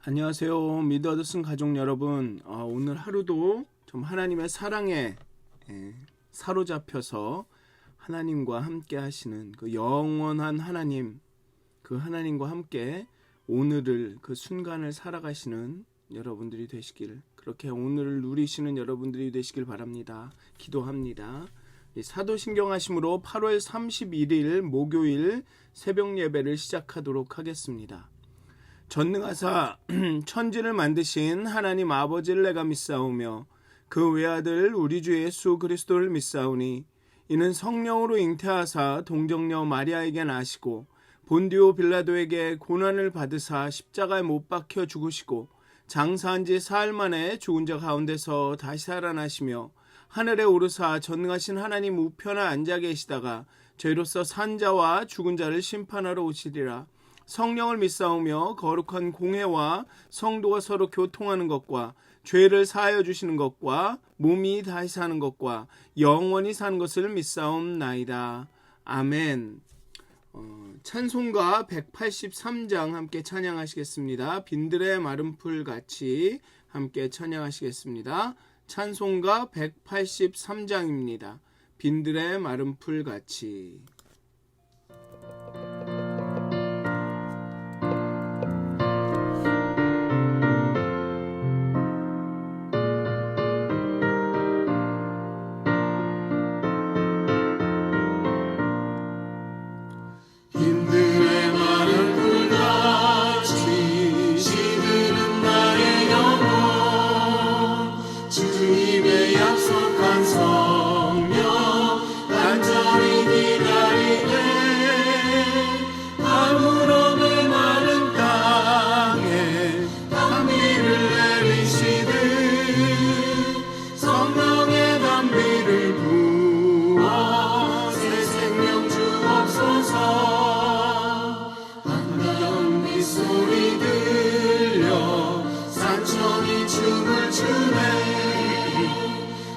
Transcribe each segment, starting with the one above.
안녕하세요. 미드어드슨 가족 여러분. 오늘 하루도 좀 하나님의 사랑에 사로잡혀서 하나님과 함께 하시는 그 영원한 하나님, 그 하나님과 함께 오늘을 그 순간을 살아가시는 여러분들이 되시길, 그렇게 오늘을 누리시는 여러분들이 되시길 바랍니다. 기도합니다. 사도신경하심으로 8월 31일 목요일 새벽 예배를 시작하도록 하겠습니다. 전능하사 천지를 만드신 하나님 아버지를 내가 믿사오며 그 외아들 우리 주 예수 그리스도를 믿사오니 이는 성령으로 잉태하사 동정녀 마리아에게 나시고 본디오 빌라도에게 고난을 받으사 십자가에 못 박혀 죽으시고 장사한 지 사흘 만에 죽은 자 가운데서 다시 살아나시며 하늘에 오르사 전능하신 하나님 우편에 앉아 계시다가 저희로서 산 자와 죽은 자를 심판하러 오시리라. 성령을 믿사오며 거룩한 공회와 성도가 서로 교통하는 것과 죄를 사하여 주시는 것과 몸이 다시 사는 것과 영원히 사는 것을 믿사옵나이다. 아멘. 찬송가 183장 함께 찬양하시겠습니다. 빈들의 마른 풀 같이 함께 찬양하시겠습니다. 찬송가 183장입니다. 빈들의 마른 풀 같이.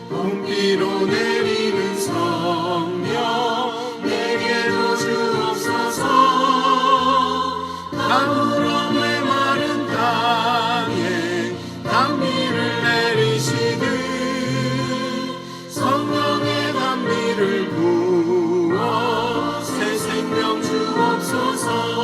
봄비로 내리는 성령 내게로 주옵소서. 가물어 메마른 땅에 단비를 내리시듯 성령의 단비를 부어 새 생명 주옵소서.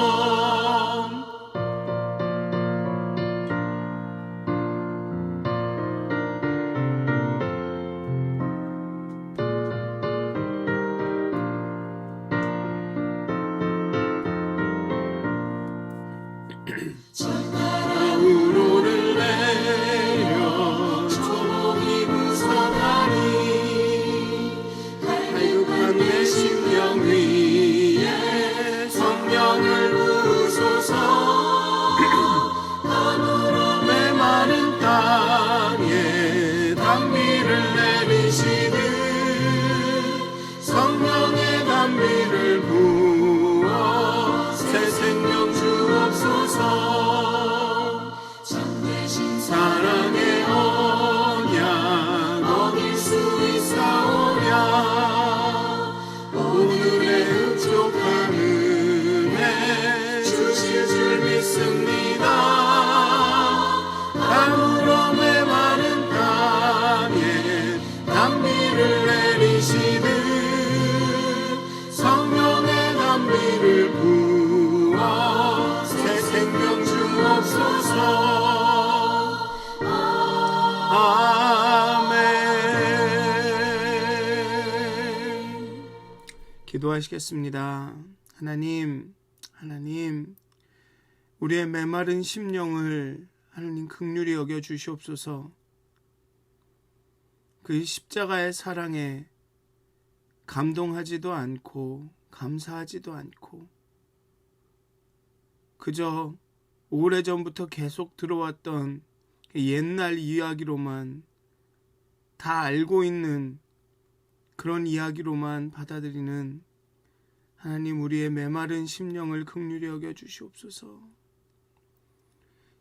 우로를 내려 초목이 부서가니 갈급한 내 심령 위에 성령을 부으소서. 가물어 메마른 땅에 단비를 내리시듯 성령의 단비를 부어 새 생명 주옵소서. 사랑의 언약 어길 수 있사오랴. 오늘의 흡족한 은혜 주실 줄 믿습니다. 가물어 메마른 땅에 단비를 내리시듯 성령의 단비를 부어 새 생명 주옵소서. 아멘. 기도하시겠습니다. 하나님, 우리의 메마른 심령을 하나님 긍휼히 여겨 주시옵소서. 그 십자가의 사랑에 감동하지도 않고 감사하지도 않고 그저 오래전부터 계속 들어왔던 옛날 이야기로만 다 알고 있는 그런 이야기로만 받아들이는 하나님, 우리의 메마른 심령을 긍휼히 여겨 주시옵소서.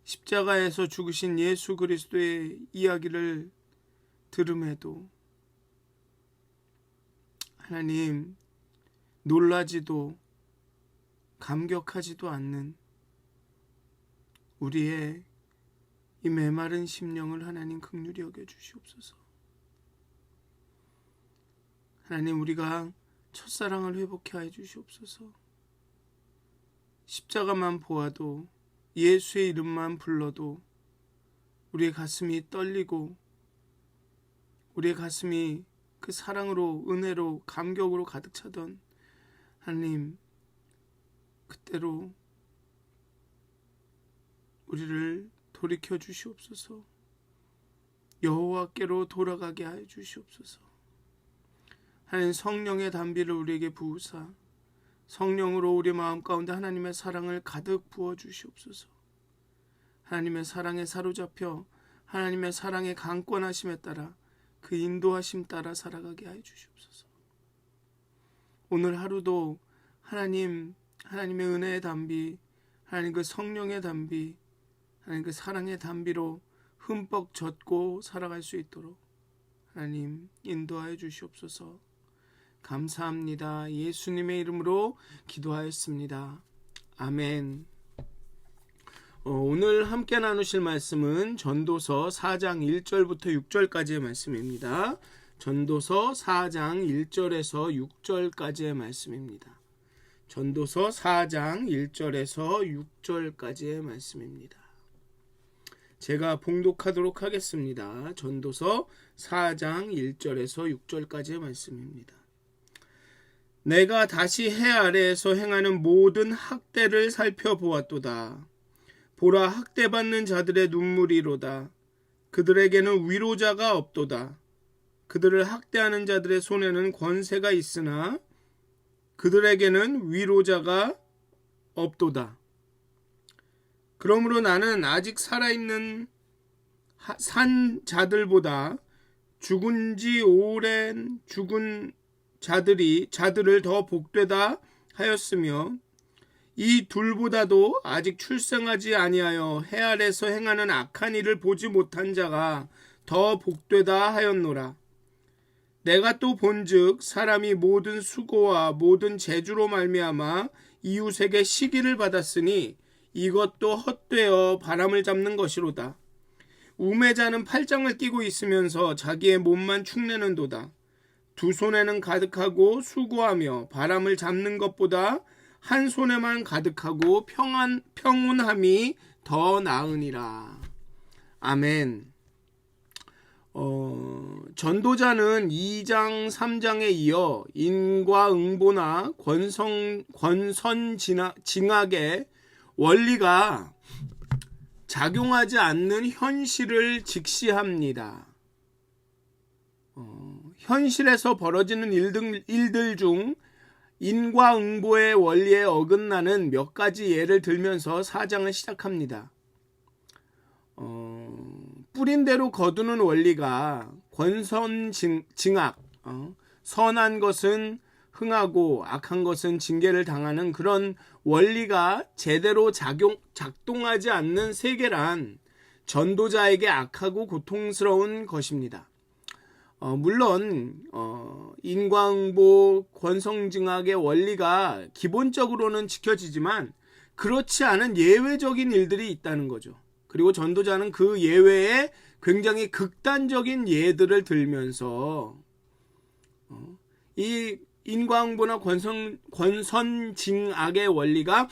십자가에서 죽으신 예수 그리스도의 이야기를 들음에도 하나님 놀라지도 감격하지도 않는 우리의 이 메마른 심령을 하나님 긍휼히 여겨 주시옵소서. 하나님, 우리가 첫사랑을 회복해 하여 주시옵소서. 십자가만 보아도, 예수의 이름만 불러도 우리의 가슴이 떨리고, 우리의 가슴이 그 사랑으로, 은혜로, 감격으로 가득 차던 하나님, 그때로 우리를 돌이켜 주시옵소서. 여호와께로 돌아가게 하여 주시옵소서. 하나님, 성령의 단비를 우리에게 부으사 성령으로 우리 마음 가운데 하나님의 사랑을 가득 부어 주시옵소서. 하나님의 사랑에 사로잡혀 하나님의 사랑의 강권하심에 따라, 그 인도하심 따라 살아가게 하여 주시옵소서. 오늘 하루도 하나님의 은혜의 단비, 하나님 그 성령의 단비, 하나님 그 사랑의 단비로 흠뻑 젖고 살아갈 수 있도록 하나님 인도하여 주시옵소서. 감사합니다. 예수님의 이름으로 기도하였습니다. 아멘. 오늘 함께 나누실 말씀은 전도서 4장 1절부터 6절까지의 말씀입니다. 전도서 4장 1절에서 6절까지의 말씀입니다. 전도서 4장 1절에서 6절까지의 말씀입니다. 제가 봉독하도록 하겠습니다. 전도서 4장 1절에서 6절까지의 말씀입니다. 내가 다시 해 아래에서 행하는 모든 학대를 살펴보았도다. 보라, 학대받는 자들의 눈물이로다. 그들에게는 위로자가 없도다. 그들을 학대하는 자들의 손에는 권세가 있으나 그들에게는 위로자가 없도다. 그러므로 나는 아직 살아있는 산 자들보다 죽은 지 오랜 죽은 자들을 더 복되다 하였으며, 이 둘보다도 아직 출생하지 아니하여 해 아래서 행하는 악한 일을 보지 못한 자가 더 복되다 하였노라. 내가 또 본즉 사람이 모든 수고와 모든 재주로 말미암아 이웃에게 시기를 받았으니 이것도 헛되어 바람을 잡는 것이로다. 우매자는 팔짱을 끼고 있으면서 자기의 몸만 축내는도다. 두 손에는 가득하고 수고하며 바람을 잡는 것보다 한 손에만 가득하고 평온함이 더 나으니라. 아멘. 전도자는 2장 3장에 이어 인과응보나 권선징악의 원리가 작용하지 않는 현실을 직시합니다. 현실에서 벌어지는 일들 중 인과응보의 원리에 어긋나는 몇 가지 예를 들면서 4장을 시작합니다. 뿌린 대로 거두는 원리가 권선징악, 선한 것은 흥하고 악한 것은 징계를 당하는 그런 원리가 제대로 작동하지 않는 세계란 전도자에게 악하고 고통스러운 것입니다. 물론 인과응보, 권선징악의 원리가 기본적으로는 지켜지지만 그렇지 않은 예외적인 일들이 있다는 거죠. 그리고 전도자는 그 예외에 굉장히 극단적인 예들을 들면서 이 인과응보나 권선징악의 원리가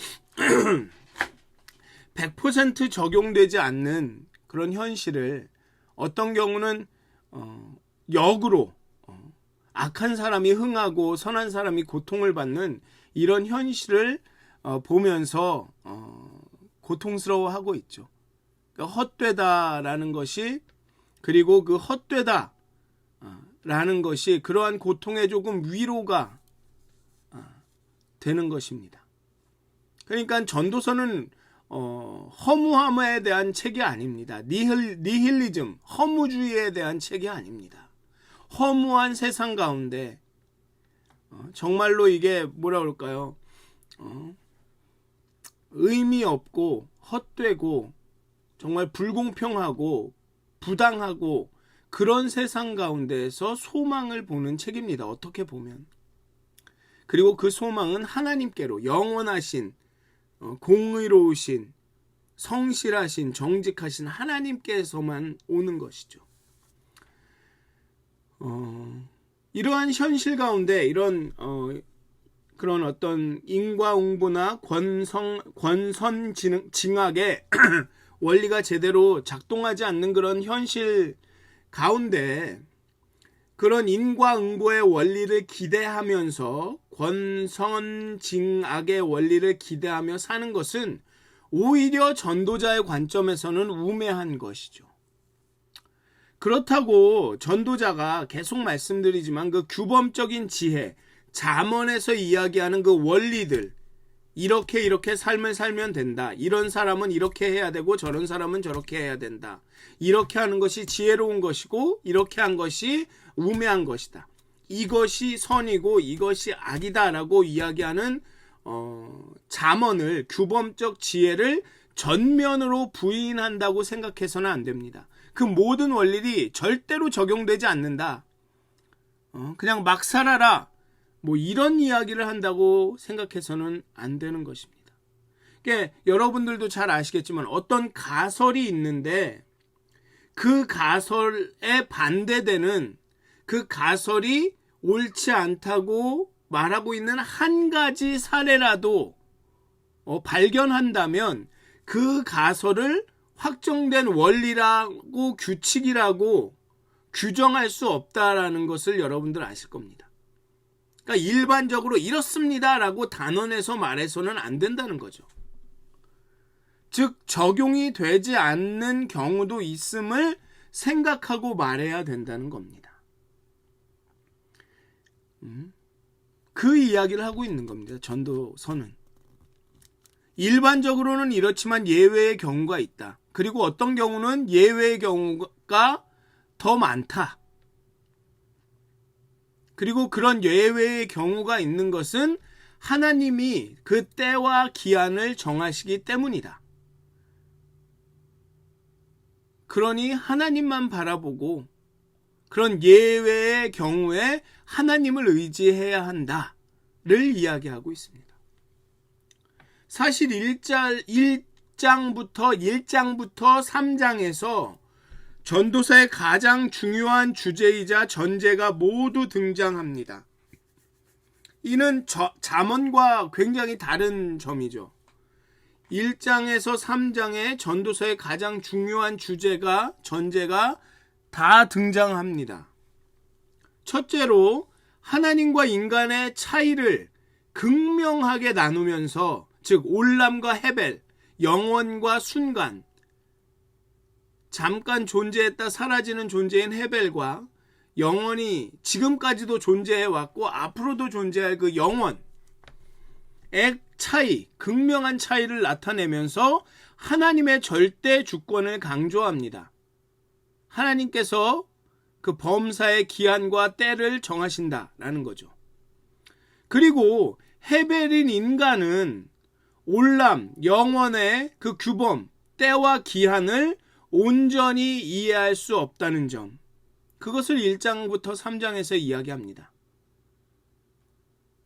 100% 적용되지 않는 그런 현실을, 어떤 경우는 역으로 악한 사람이 흥하고 선한 사람이 고통을 받는 이런 현실을 보면서 고통스러워하고 있죠. 그러니까 헛되다라는 것이, 그리고 그 헛되다라는 것이 그러한 고통에 조금 위로가 되는 것입니다. 그러니까 전도서는 허무함에 대한 책이 아닙니다. 니힐리즘, 허무주의에 대한 책이 아닙니다. 허무한 세상 가운데 정말로 이게 뭐라 그럴까요? 의미 없고 헛되고 정말 불공평하고 부당하고 그런 세상 가운데에서 소망을 보는 책입니다. 어떻게 보면. 그리고 그 소망은 하나님께로, 영원하신 공의로우신 성실하신 정직하신 하나님께서만 오는 것이죠. 이러한 현실 가운데 이런 그런 어떤 인과응보나 권선징악의 원리가 제대로 작동하지 않는 그런 현실 가운데 그런 인과응보의 원리를 기대하면서 권선징악의 원리를 기대하며 사는 것은 오히려 전도자의 관점에서는 우매한 것이죠. 그렇다고 전도자가 계속 말씀드리지만 그 규범적인 지혜, 잠언에서 이야기하는 그 원리들, 이렇게 삶을 살면 된다. 이런 사람은 이렇게 해야 되고 저런 사람은 저렇게 해야 된다. 이렇게 하는 것이 지혜로운 것이고 이렇게 한 것이 우매한 것이다. 이것이 선이고 이것이 악이다라고 이야기하는 잠언을, 규범적 지혜를 전면으로 부인한다고 생각해서는 안 됩니다. 그 모든 원리들이 절대로 적용되지 않는다. 그냥 막 살아라. 뭐 이런 이야기를 한다고 생각해서는 안 되는 것입니다. 그러니까 여러분들도 잘 아시겠지만 어떤 가설이 있는데 그 가설에 반대되는 그 가설이 옳지 않다고 말하고 있는 한 가지 사례라도 발견한다면 그 가설을 확정된 원리라고 규칙이라고 규정할 수 없다라는 것을 여러분들 아실 겁니다. 그러니까 일반적으로 이렇습니다라고 단언해서 말해서는 안 된다는 거죠. 즉 적용이 되지 않는 경우도 있음을 생각하고 말해야 된다는 겁니다. 그 이야기를 하고 있는 겁니다. 전도서는. 일반적으로는 이렇지만 예외의 경우가 있다. 그리고 어떤 경우는 예외의 경우가 더 많다. 그리고 그런 예외의 경우가 있는 것은 하나님이 그 때와 기한을 정하시기 때문이다. 그러니 하나님만 바라보고 그런 예외의 경우에 하나님을 의지해야 한다를 이야기하고 있습니다. 사실 1장부터 3장에서 전도서의 가장 중요한 주제이자 전제가 모두 등장합니다. 이는 잠언과 굉장히 다른 점이죠. 1장에서 3장의 전도서의 가장 중요한 전제가 다 등장합니다. 첫째로 하나님과 인간의 차이를 극명하게 나누면서 즉 올람과 헤벨, 영원과 순간, 잠깐 존재했다 사라지는 존재인 헤벨과 영원히 지금까지도 존재해왔고 앞으로도 존재할 그 영원의 차이, 극명한 차이를 나타내면서 하나님의 절대 주권을 강조합니다. 하나님께서 그 범사의 기한과 때를 정하신다라는 거죠. 그리고 헤벨인 인간은 올람, 영원의 그 규범, 때와 기한을 온전히 이해할 수 없다는 점, 그것을 1장부터 3장에서 이야기합니다.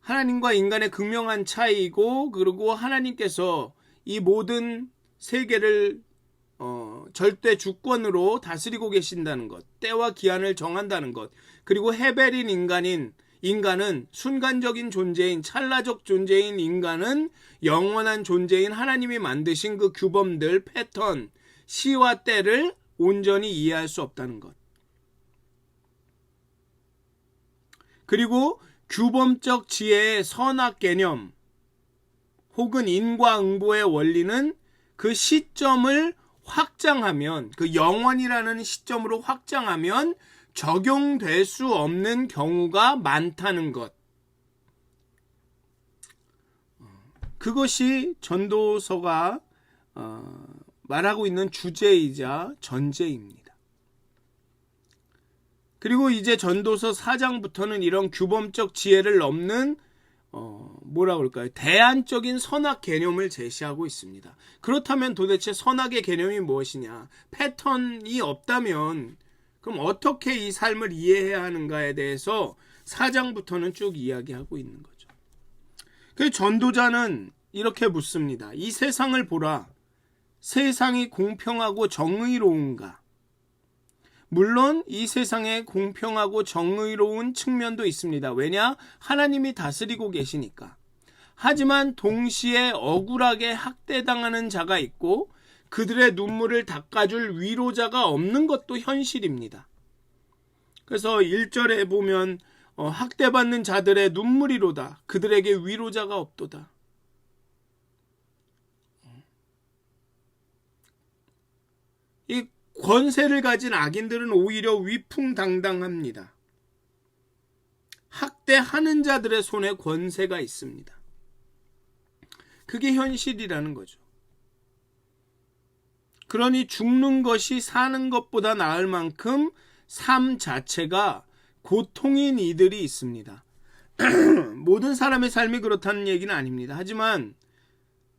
하나님과 인간의 극명한 차이이고 그리고 하나님께서 이 모든 세계를 절대 주권으로 다스리고 계신다는 것, 때와 기한을 정한다는 것, 그리고 헤벨인 인간은 순간적인 존재인, 찰나적 존재인 인간은 영원한 존재인 하나님이 만드신 그 규범들, 패턴, 시와 때를 온전히 이해할 수 없다는 것. 그리고 규범적 지혜의 선악 개념 혹은 인과응보의 원리는 그 시점을 확장하면, 그 영원이라는 시점으로 확장하면 적용될 수 없는 경우가 많다는 것. 그것이 전도서가 말하고 있는 주제이자 전제입니다. 그리고 이제 전도서 4장부터는 이런 규범적 지혜를 넘는 대안적인 선악 개념을 제시하고 있습니다. 그렇다면 도대체 선악의 개념이 무엇이냐? 패턴이 없다면 그럼 어떻게 이 삶을 이해해야 하는가에 대해서 4장부터는 쭉 이야기하고 있는 거죠. 그 전도자는 이렇게 묻습니다. 이 세상을 보라. 세상이 공평하고 정의로운가? 물론 이 세상에 공평하고 정의로운 측면도 있습니다. 왜냐? 하나님이 다스리고 계시니까. 하지만 동시에 억울하게 학대당하는 자가 있고 그들의 눈물을 닦아줄 위로자가 없는 것도 현실입니다. 그래서 1절에 보면 학대받는 자들의 눈물이로다. 그들에게 위로자가 없도다. 이 권세를 가진 악인들은 오히려 위풍당당합니다. 학대하는 자들의 손에 권세가 있습니다. 그게 현실이라는 거죠. 그러니 죽는 것이 사는 것보다 나을 만큼 삶 자체가 고통인 이들이 있습니다. 모든 사람의 삶이 그렇다는 얘기는 아닙니다. 하지만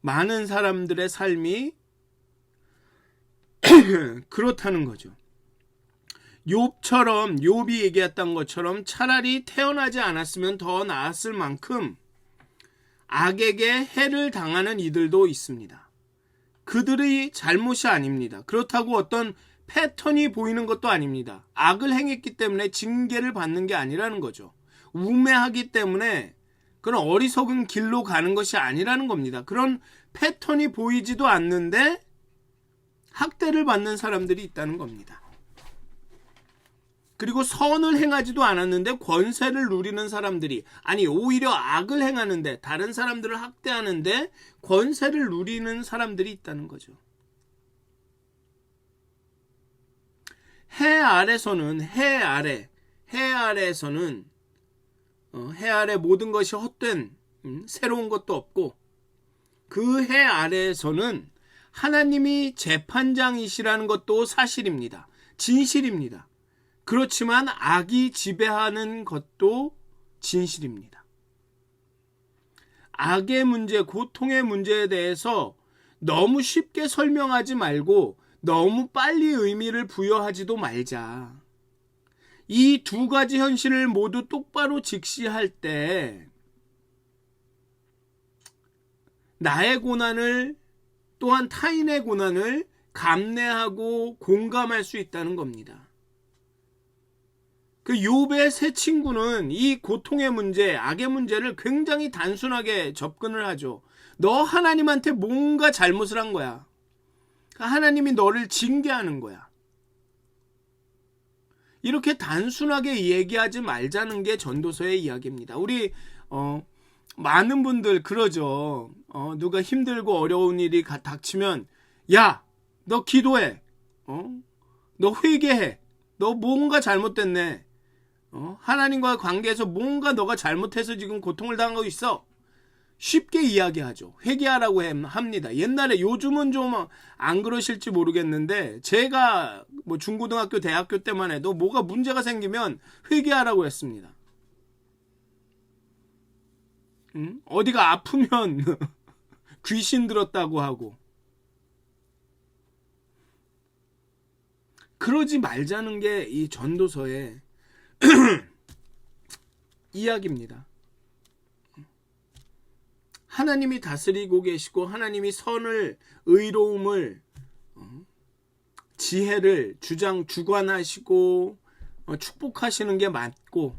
많은 사람들의 삶이 그렇다는 거죠. 욥이 얘기했던 것처럼 차라리 태어나지 않았으면 더 나았을 만큼 악에게 해를 당하는 이들도 있습니다. 그들의 잘못이 아닙니다. 그렇다고 어떤 패턴이 보이는 것도 아닙니다. 악을 행했기 때문에 징계를 받는 게 아니라는 거죠. 우매하기 때문에 그런 어리석은 길로 가는 것이 아니라는 겁니다. 그런 패턴이 보이지도 않는데 학대를 받는 사람들이 있다는 겁니다. 그리고 선을 행하지도 않았는데 권세를 누리는 사람들이, 아니 오히려 악을 행하는데 다른 사람들을 학대하는데 권세를 누리는 사람들이 있다는 거죠. 해 아래에서는 해 아래 모든 것이 헛된 새로운 것도 없고 그 해 아래에서는 하나님이 재판장이시라는 것도 사실입니다. 진실입니다. 그렇지만 악이 지배하는 것도 진실입니다. 악의 문제, 고통의 문제에 대해서 너무 쉽게 설명하지 말고 너무 빨리 의미를 부여하지도 말자. 이 두 가지 현실을 모두 똑바로 직시할 때 나의 고난을 또한 타인의 고난을 감내하고 공감할 수 있다는 겁니다. 그 욥의 세 친구는 이 고통의 문제, 악의 문제를 굉장히 단순하게 접근을 하죠. 너 하나님한테 뭔가 잘못을 한 거야. 하나님이 너를 징계하는 거야. 이렇게 단순하게 얘기하지 말자는 게 전도서의 이야기입니다. 우리 많은 분들 그러죠. 누가 힘들고 어려운 일이 닥치면 야, 너 기도해. 너 회개해. 너 뭔가 잘못됐네. 하나님과의 관계에서 뭔가 너가 잘못해서 지금 고통을 당하고 있어. 쉽게 이야기하죠. 회개하라고 합니다. 옛날에, 요즘은 좀 안 그러실지 모르겠는데 제가 뭐 중고등학교, 대학교 때만 해도 뭐가 문제가 생기면 회개하라고 했습니다. 어디가 아프면 귀신 들었다고 하고. 그러지 말자는 게 이 전도서의 이야기입니다. 하나님이 다스리고 계시고 하나님이 선을, 의로움을, 지혜를 주관하시고 축복하시는 게 맞고,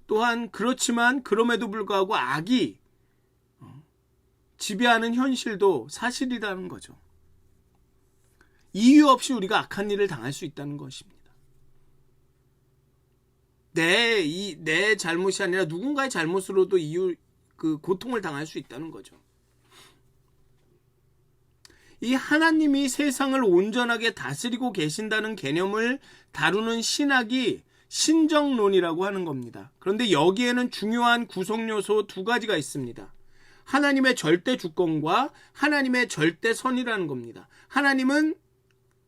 또한 그렇지만 그럼에도 불구하고 악이 지배하는 현실도 사실이라는 거죠. 이유 없이 우리가 악한 일을 당할 수 있다는 것입니다. 내 잘못이 아니라 누군가의 잘못으로도 고통을 당할 수 있다는 거죠. 이 하나님이 세상을 온전하게 다스리고 계신다는 개념을 다루는 신학이 신정론이라고 하는 겁니다. 그런데 여기에는 중요한 구성 요소 두 가지가 있습니다. 하나님의 절대 주권과 하나님의 절대 선이라는 겁니다. 하나님은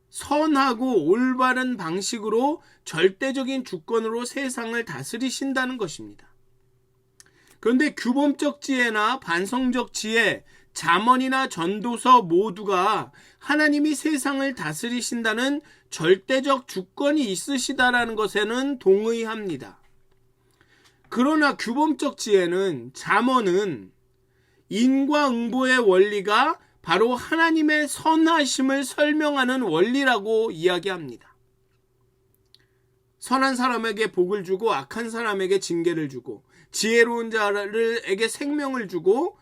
선하고 올바른 방식으로 절대적인 주권으로 세상을 다스리신다는 것입니다. 그런데 규범적 지혜나 반성적 지혜, 잠언이나 전도서 모두가 하나님이 세상을 다스리신다는 절대적 주권이 있으시다라는 것에는 동의합니다. 그러나 규범적 지혜는, 잠언은 인과응보의 원리가 바로 하나님의 선하심을 설명하는 원리라고 이야기합니다. 선한 사람에게 복을 주고 악한 사람에게 징계를 주고 지혜로운 자들에게 생명을 주고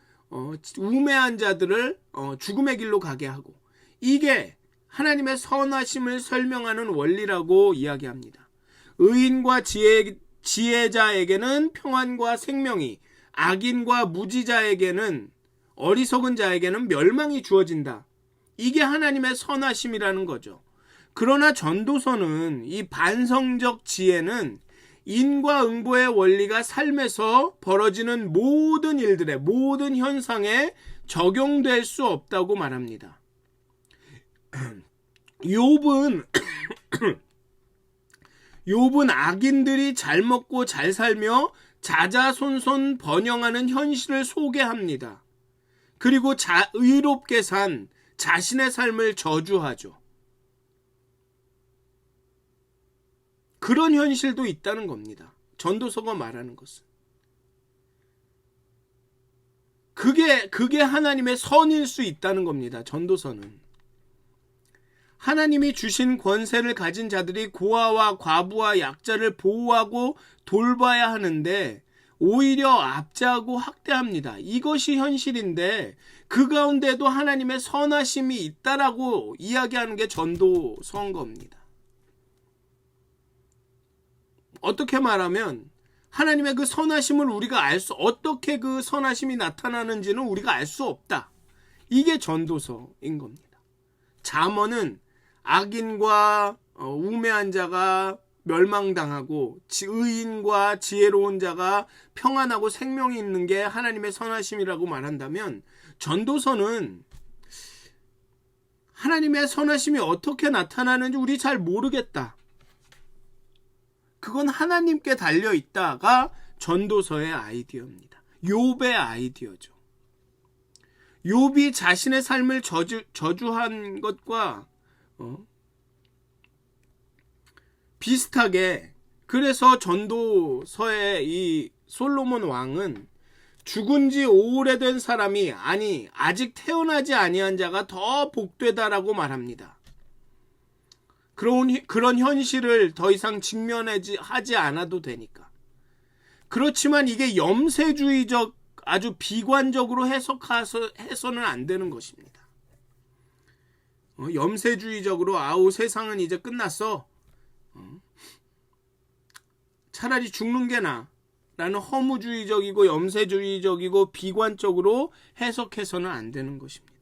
우매한 자들을 죽음의 길로 가게 하고, 이게 하나님의 선하심을 설명하는 원리라고 이야기합니다. 의인과 지혜자에게는 평안과 생명이, 악인과 무지자에게는, 어리석은 자에게는 멸망이 주어진다. 이게 하나님의 선하심이라는 거죠. 그러나 전도서는 이 반성적 지혜는 인과 응보의 원리가 삶에서 벌어지는 모든 일들에, 모든 현상에 적용될 수 없다고 말합니다. 욥은 악인들이 잘 먹고 잘 살며 자자손손 번영하는 현실을 소개합니다. 그리고 의롭게 산 자신의 삶을 저주하죠. 그런 현실도 있다는 겁니다. 전도서가 말하는 것은. 그게 하나님의 선일 수 있다는 겁니다. 전도서는. 하나님이 주신 권세를 가진 자들이 고아와 과부와 약자를 보호하고 돌봐야 하는데 오히려 압제하고 학대합니다. 이것이 현실인데 그 가운데도 하나님의 선하심이 있다라고 이야기하는 게 전도서인 겁니다. 어떻게 말하면 하나님의 그 선하심을 우리가 어떻게 그 선하심이 나타나는지는 우리가 알 수 없다. 이게 전도서인 겁니다. 잠언은 악인과 우매한 자가 멸망당하고 의인과 지혜로운 자가 평안하고 생명이 있는 게 하나님의 선하심이라고 말한다면, 전도서는 하나님의 선하심이 어떻게 나타나는지 우리 잘 모르겠다. 그건 하나님께 달려있다가 전도서의 아이디어입니다. 욥의 아이디어죠. 욥이 자신의 삶을 저주한 것과 비슷하게, 그래서 전도서의 이 솔로몬 왕은 죽은 지 오래된 사람이, 아니 아직 태어나지 아니한 자가 더 복되다라고 말합니다. 그런 현실을 더 이상 직면하지 않아도 되니까. 그렇지만 이게 염세주의적, 아주 비관적으로 해서는 안 되는 것입니다. 염세주의적으로 아우 세상은 이제 끝났어, 차라리 죽는 게 나아 라는 허무주의적이고 염세주의적이고 비관적으로 해석해서는 안 되는 것입니다.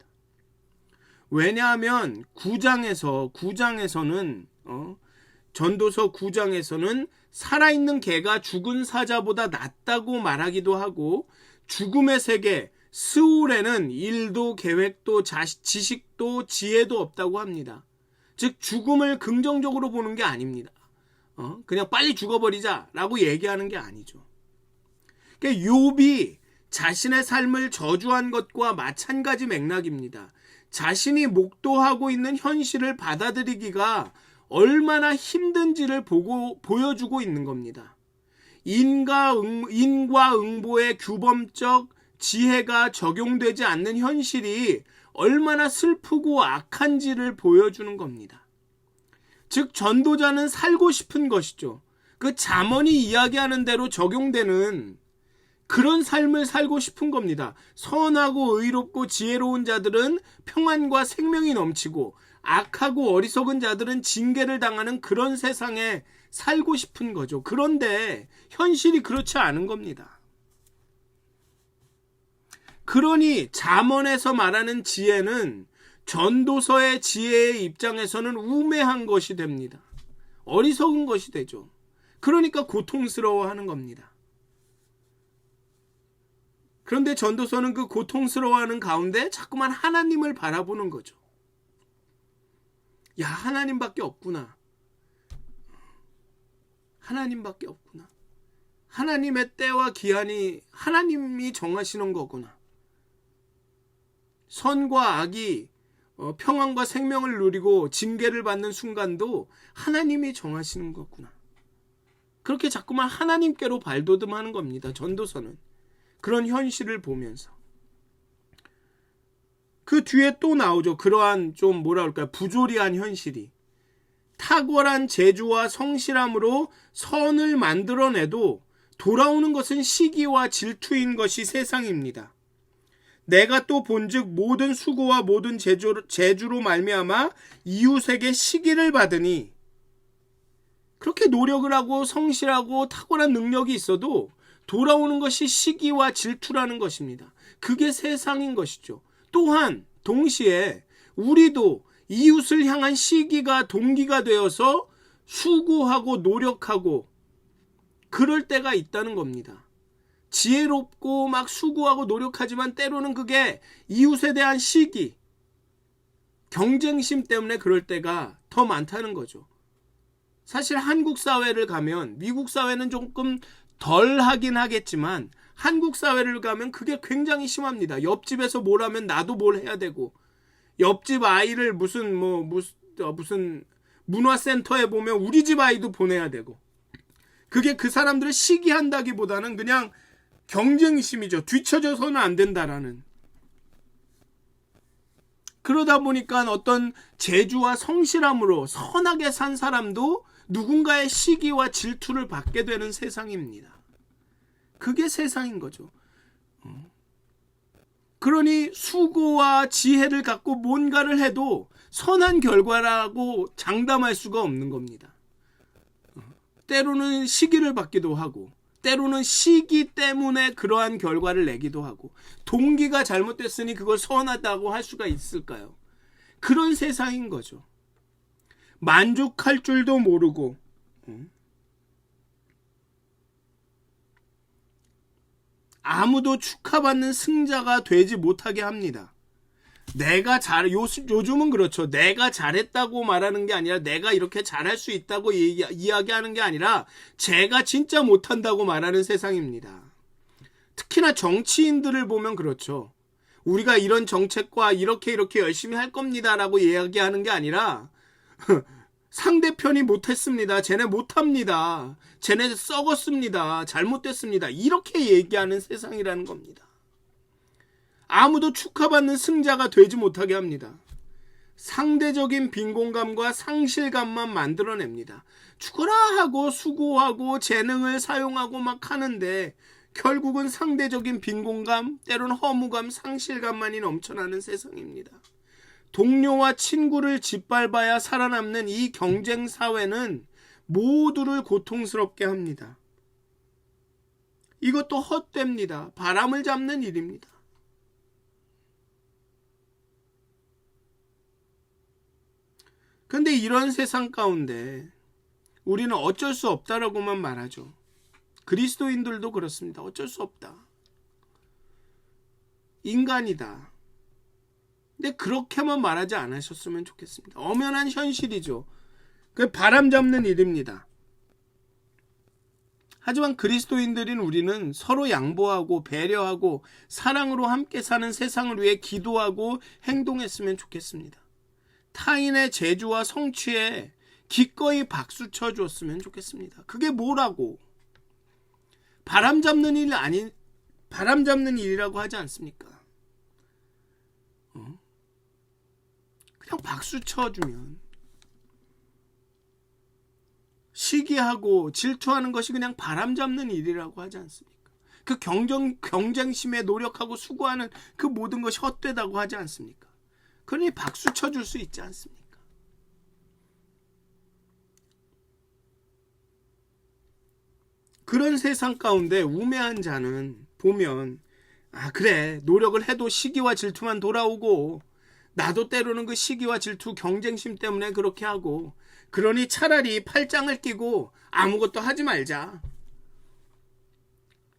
왜냐하면 9장에서는 전도서 9장에서는 살아있는 개가 죽은 사자보다 낫다고 말하기도 하고, 죽음의 세계 스울에는 일도 계획도 지식도 지혜도 없다고 합니다. 즉 죽음을 긍정적으로 보는 게 아닙니다. 그냥 빨리 죽어버리자라고 얘기하는 게 아니죠. 그러니까 욥이 자신의 삶을 저주한 것과 마찬가지 맥락입니다. 자신이 목도하고 있는 현실을 받아들이기가 얼마나 힘든지를 보여주고 있는 겁니다. 인과 응보의 규범적 지혜가 적용되지 않는 현실이 얼마나 슬프고 악한지를 보여주는 겁니다. 즉 전도자는 살고 싶은 것이죠. 그 잠언이 이야기하는 대로 적용되는 그런 삶을 살고 싶은 겁니다. 선하고 의롭고 지혜로운 자들은 평안과 생명이 넘치고, 악하고 어리석은 자들은 징계를 당하는 그런 세상에 살고 싶은 거죠. 그런데 현실이 그렇지 않은 겁니다. 그러니 잠언에서 말하는 지혜는 전도서의 지혜의 입장에서는 우매한 것이 됩니다. 어리석은 것이 되죠. 그러니까 고통스러워하는 겁니다. 그런데 전도서는 그 고통스러워하는 가운데 자꾸만 하나님을 바라보는 거죠. 야, 하나님밖에 없구나. 하나님밖에 없구나. 하나님의 때와 기한이 하나님이 정하시는 거구나. 선과 악이 평안과 생명을 누리고 징계를 받는 순간도 하나님이 정하시는 거구나. 그렇게 자꾸만 하나님께로 발돋움하는 겁니다. 전도서는. 그런 현실을 보면서. 그 뒤에 또 나오죠. 그러한 좀 뭐라 그럴까요? 부조리한 현실이. 탁월한 재주와 성실함으로 선을 만들어내도 돌아오는 것은 시기와 질투인 것이 세상입니다. 내가 또 본즉 모든 수고와 모든 재주로 말미암아 이웃에게 시기를 받으니, 그렇게 노력을 하고 성실하고 탁월한 능력이 있어도 돌아오는 것이 시기와 질투라는 것입니다. 그게 세상인 것이죠. 또한 동시에 우리도 이웃을 향한 시기가 동기가 되어서 수고하고 노력하고 그럴 때가 있다는 겁니다. 지혜롭고 막 수고하고 노력하지만 때로는 그게 이웃에 대한 시기, 경쟁심 때문에 그럴 때가 더 많다는 거죠. 사실 한국 사회를 가면, 미국 사회는 조금 덜 하긴 하겠지만 한국 사회를 가면 그게 굉장히 심합니다. 옆집에서 뭘 하면 나도 뭘 해야 되고, 옆집 아이를 무슨 문화센터에 보면 우리 집 아이도 보내야 되고, 그게 그 사람들을 시기한다기보다는 그냥 경쟁심이죠. 뒤처져서는 안 된다라는. 그러다 보니까 어떤 재주와 성실함으로 선하게 산 사람도 누군가의 시기와 질투를 받게 되는 세상입니다. 그게 세상인 거죠. 그러니 수고와 지혜를 갖고 뭔가를 해도 선한 결과라고 장담할 수가 없는 겁니다. 때로는 시기를 받기도 하고, 때로는 시기 때문에 그러한 결과를 내기도 하고, 동기가 잘못됐으니 그걸 선하다고 할 수가 있을까요? 그런 세상인 거죠. 만족할 줄도 모르고, 아무도 축하받는 승자가 되지 못하게 합니다. 요즘은 그렇죠. 내가 잘했다고 말하는 게 아니라, 내가 이렇게 잘할 수 있다고 이야기하는 게 아니라 제가 진짜 못한다고 말하는 세상입니다. 특히나 정치인들을 보면 그렇죠. 우리가 이런 정책과 이렇게 열심히 할 겁니다라고 이야기하는 게 아니라 상대편이 못했습니다. 쟤네 못합니다. 쟤네 썩었습니다. 잘못됐습니다. 이렇게 얘기하는 세상이라는 겁니다. 아무도 축하받는 승자가 되지 못하게 합니다. 상대적인 빈곤감과 상실감만 만들어냅니다. 죽어라 하고 수고하고 재능을 사용하고 막 하는데 결국은 상대적인 빈곤감, 때로는 허무감, 상실감만이 넘쳐나는 세상입니다. 동료와 친구를 짓밟아야 살아남는 이 경쟁 사회는 모두를 고통스럽게 합니다. 이것도 헛됩니다. 바람을 잡는 일입니다. 근데 이런 세상 가운데 우리는 어쩔 수 없다라고만 말하죠. 그리스도인들도 그렇습니다. 어쩔 수 없다. 인간이다. 근데 그렇게만 말하지 않으셨으면 좋겠습니다. 엄연한 현실이죠. 그 바람 잡는 일입니다. 하지만 그리스도인들인 우리는 서로 양보하고 배려하고 사랑으로 함께 사는 세상을 위해 기도하고 행동했으면 좋겠습니다. 타인의 재주와 성취에 기꺼이 박수 쳐주었으면 좋겠습니다. 그게 뭐라고? 바람 잡는 일이라고 하지 않습니까? 그냥 박수 쳐주면, 시기하고 질투하는 것이 그냥 바람 잡는 일이라고 하지 않습니까? 그 경쟁심에 노력하고 수고하는 그 모든 것이 헛되다고 하지 않습니까? 그러니 박수 쳐줄 수 있지 않습니까? 그런 세상 가운데 우매한 자는 보면, 그래, 노력을 해도 시기와 질투만 돌아오고, 나도 때로는 그 시기와 질투, 경쟁심 때문에 그렇게 하고, 그러니 차라리 팔짱을 끼고 아무것도 하지 말자.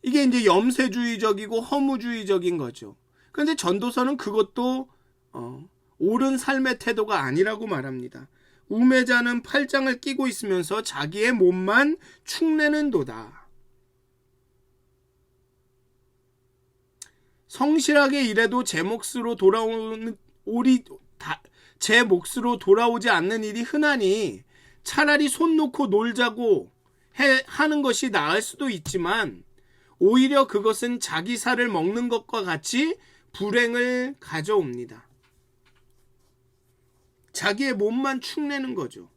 이게 이제 염세주의적이고 허무주의적인 거죠. 그런데 전도서는 그것도 옳은 삶의 태도가 아니라고 말합니다. 우매자는 팔짱을 끼고 있으면서 자기의 몸만 축내는도다. 성실하게 일해도 제 몫으로 돌아오지 않는 일이 흔하니 차라리 손 놓고 놀자고 하는 것이 나을 수도 있지만, 오히려 그것은 자기 살을 먹는 것과 같이 불행을 가져옵니다. 자기의 몸만 축내는 거죠.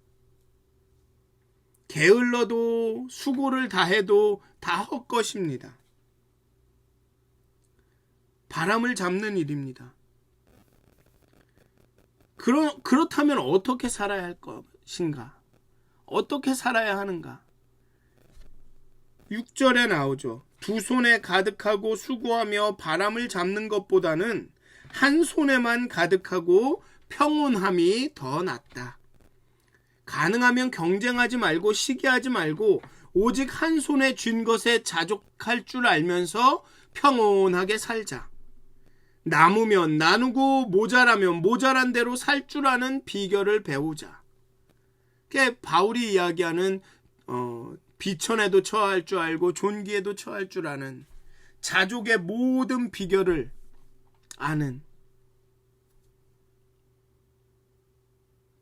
게을러도 수고를 다해도 다 헛것입니다. 바람을 잡는 일입니다. 그렇다면 어떻게 살아야 할 것인가? 어떻게 살아야 하는가? 6절에 나오죠. 두 손에 가득하고 수고하며 바람을 잡는 것보다는 한 손에만 가득하고 평온함이 더 낫다. 가능하면 경쟁하지 말고 시기하지 말고 오직 한 손에 쥔 것에 자족할 줄 알면서 평온하게 살자. 남으면 나누고 모자라면 모자란 대로 살 줄 아는 비결을 배우자. 그게 바울이 이야기하는 비천에도 처할 줄 알고 존귀에도 처할 줄 아는 자족의 모든 비결을 아는,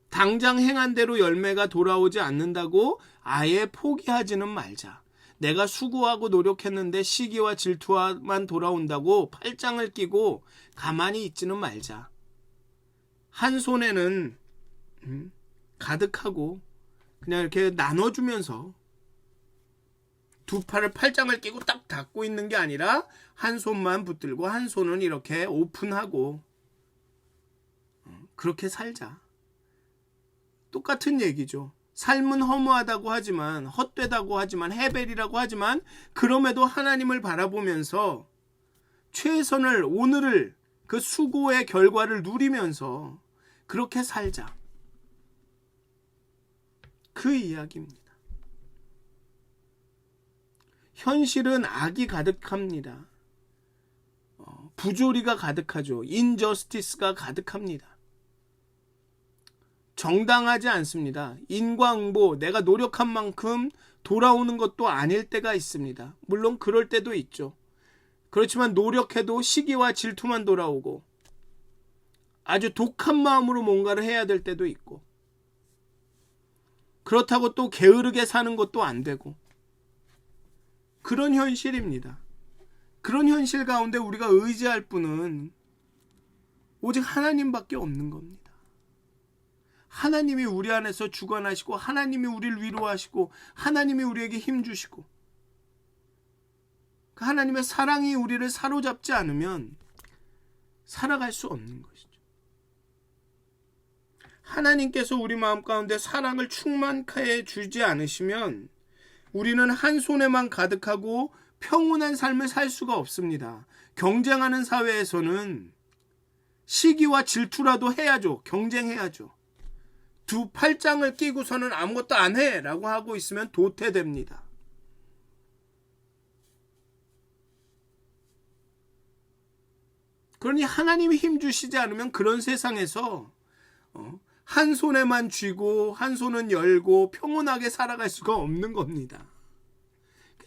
당장 행한 대로 열매가 돌아오지 않는다고 아예 포기하지는 말자. 내가 수고하고 노력했는데 시기와 질투만 돌아온다고 팔짱을 끼고 가만히 있지는 말자. 한 손에는 가득하고 그냥 이렇게 나눠주면서 두 팔을 팔짱을 끼고 딱 닫고 있는 게 아니라 한 손만 붙들고 한 손은 이렇게 오픈하고 그렇게 살자. 똑같은 얘기죠. 삶은 허무하다고 하지만, 헛되다고 하지만, 해벨이라고 하지만 그럼에도 하나님을 바라보면서 최선을, 오늘을, 그 수고의 결과를 누리면서 그렇게 살자. 그 이야기입니다. 현실은 악이 가득합니다. 부조리가 가득하죠. 인저스티스가 가득합니다. 정당하지 않습니다. 인과응보, 내가 노력한 만큼 돌아오는 것도 아닐 때가 있습니다. 물론 그럴 때도 있죠. 그렇지만 노력해도 시기와 질투만 돌아오고 아주 독한 마음으로 뭔가를 해야 될 때도 있고, 그렇다고 또 게으르게 사는 것도 안 되고, 그런 현실입니다. 그런 현실 가운데 우리가 의지할 분은 오직 하나님밖에 없는 겁니다. 하나님이 우리 안에서 주관하시고, 하나님이 우리를 위로하시고, 하나님이 우리에게 힘주시고, 그 하나님의 사랑이 우리를 사로잡지 않으면 살아갈 수 없는 것이죠. 하나님께서 우리 마음 가운데 사랑을 충만케 주지 않으시면 우리는 한 손에만 가득하고 평온한 삶을 살 수가 없습니다. 경쟁하는 사회에서는 시기와 질투라도 해야죠. 경쟁해야죠. 두 팔짱을 끼고서는 아무것도 안 해 라고 하고 있으면 도태됩니다. 그러니 하나님이 힘주시지 않으면 그런 세상에서 한 손에만 쥐고 한 손은 열고 평온하게 살아갈 수가 없는 겁니다.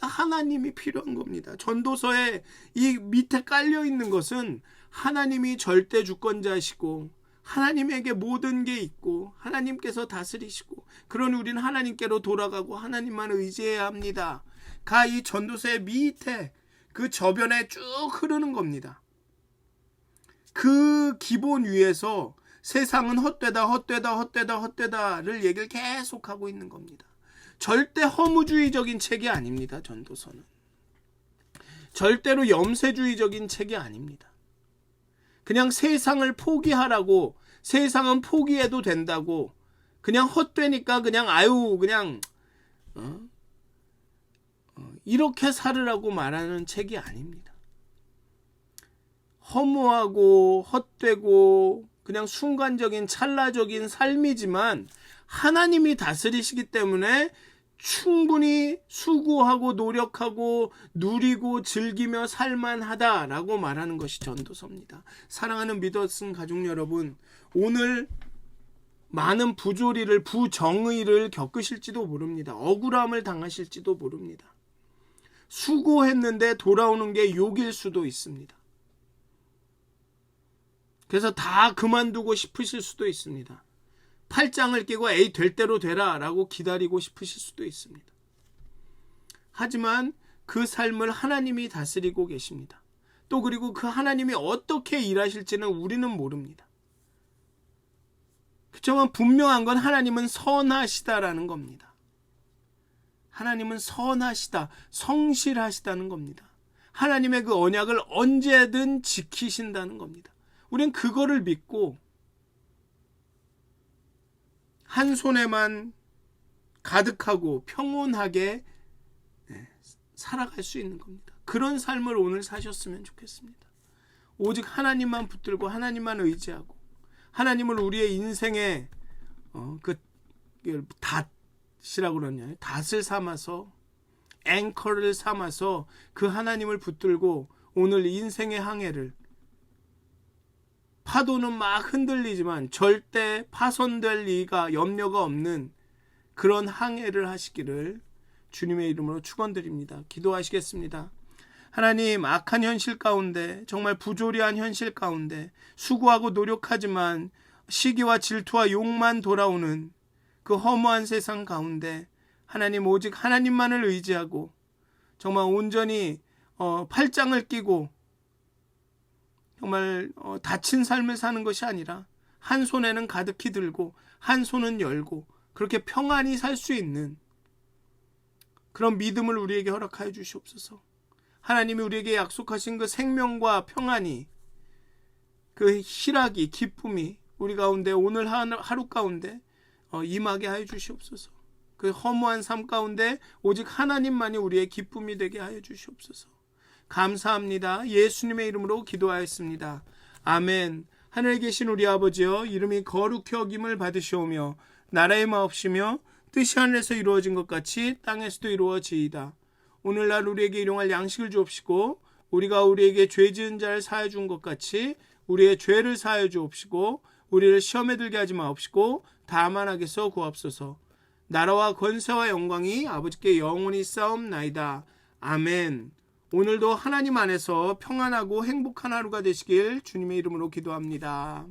하나님이 필요한 겁니다. 전도서에 이 밑에 깔려 있는 것은 하나님이 절대 주권자시고 하나님에게 모든 게 있고 하나님께서 다스리시고, 그러니 우리는 하나님께로 돌아가고 하나님만 의지해야 합니다. 이 전도서의 밑에 그 저변에 쭉 흐르는 겁니다. 그 기본 위에서 세상은 헛되다를 얘기를 계속하고 있는 겁니다. 절대 허무주의적인 책이 아닙니다. 전도서는 절대로 염세주의적인 책이 아닙니다. 그냥 세상을 포기하라고, 세상은 포기해도 된다고, 그냥 헛되니까 그냥 이렇게 살으라고 말하는 책이 아닙니다. 허무하고 헛되고 그냥 순간적인 찰나적인 삶이지만 하나님이 다스리시기 때문에 충분히 수고하고 노력하고 누리고 즐기며 살만하다라고 말하는 것이 전도서입니다. 사랑하는 믿었은 가족 여러분, 오늘 많은 부조리를, 부정의를 겪으실지도 모릅니다. 억울함을 당하실지도 모릅니다. 수고했는데 돌아오는 게 욕일 수도 있습니다. 그래서 다 그만두고 싶으실 수도 있습니다. 팔짱을 끼고 에이 될 대로 되라 라고 기다리고 싶으실 수도 있습니다. 하지만 그 삶을 하나님이 다스리고 계십니다. 또 그리고 그 하나님이 어떻게 일하실지는 우리는 모릅니다. 정말 분명한 건 하나님은 선하시다라는 겁니다. 하나님은 선하시다, 성실하시다는 겁니다. 하나님의 그 언약을 언제든 지키신다는 겁니다. 우린 그거를 믿고 한 손에만 가득하고 평온하게 살아갈 수 있는 겁니다. 그런 삶을 오늘 사셨으면 좋겠습니다. 오직 하나님만 붙들고 하나님만 의지하고 하나님을 우리의 인생의 그 닷이라고 그러나요? 닷을 삼아서 앵커를 삼아서 그 하나님을 붙들고 오늘 인생의 항해를, 파도는 막 흔들리지만 절대 파손될 리가 염려가 없는 그런 항해를 하시기를 주님의 이름으로 축원드립니다. 기도하시겠습니다. 하나님, 악한 현실 가운데, 정말 부조리한 현실 가운데 수고하고 노력하지만 시기와 질투와 욕만 돌아오는 그 허무한 세상 가운데 하나님, 오직 하나님만을 의지하고 정말 온전히 팔짱을 끼고 정말 다친 삶을 사는 것이 아니라 한 손에는 가득히 들고 한 손은 열고 그렇게 평안히 살 수 있는 그런 믿음을 우리에게 허락하여 주시옵소서. 하나님이 우리에게 약속하신 그 생명과 평안이, 그 희락이, 기쁨이 우리 가운데 오늘 하루 가운데 임하게 하여 주시옵소서. 그 허무한 삶 가운데 오직 하나님만이 우리의 기쁨이 되게 하여 주시옵소서. 감사합니다. 예수님의 이름으로 기도하였습니다. 아멘. 하늘에 계신 우리 아버지여, 이름이 거룩히 여김을 받으시오며 나라의 마옵시며 뜻이 하늘에서 이루어진 것 같이 땅에서도 이루어지이다. 오늘날 우리에게 일용할 양식을 주옵시고 우리가 우리에게 죄 지은 자를 사하여 준 것 같이 우리의 죄를 사하여 주옵시고 우리를 시험에 들게 하지 마옵시고 다만 악에서 구하옵소서. 나라와 권세와 영광이 아버지께 영원히 싸움나이다. 아멘. 오늘도 하나님 안에서 평안하고 행복한 하루가 되시길 주님의 이름으로 기도합니다.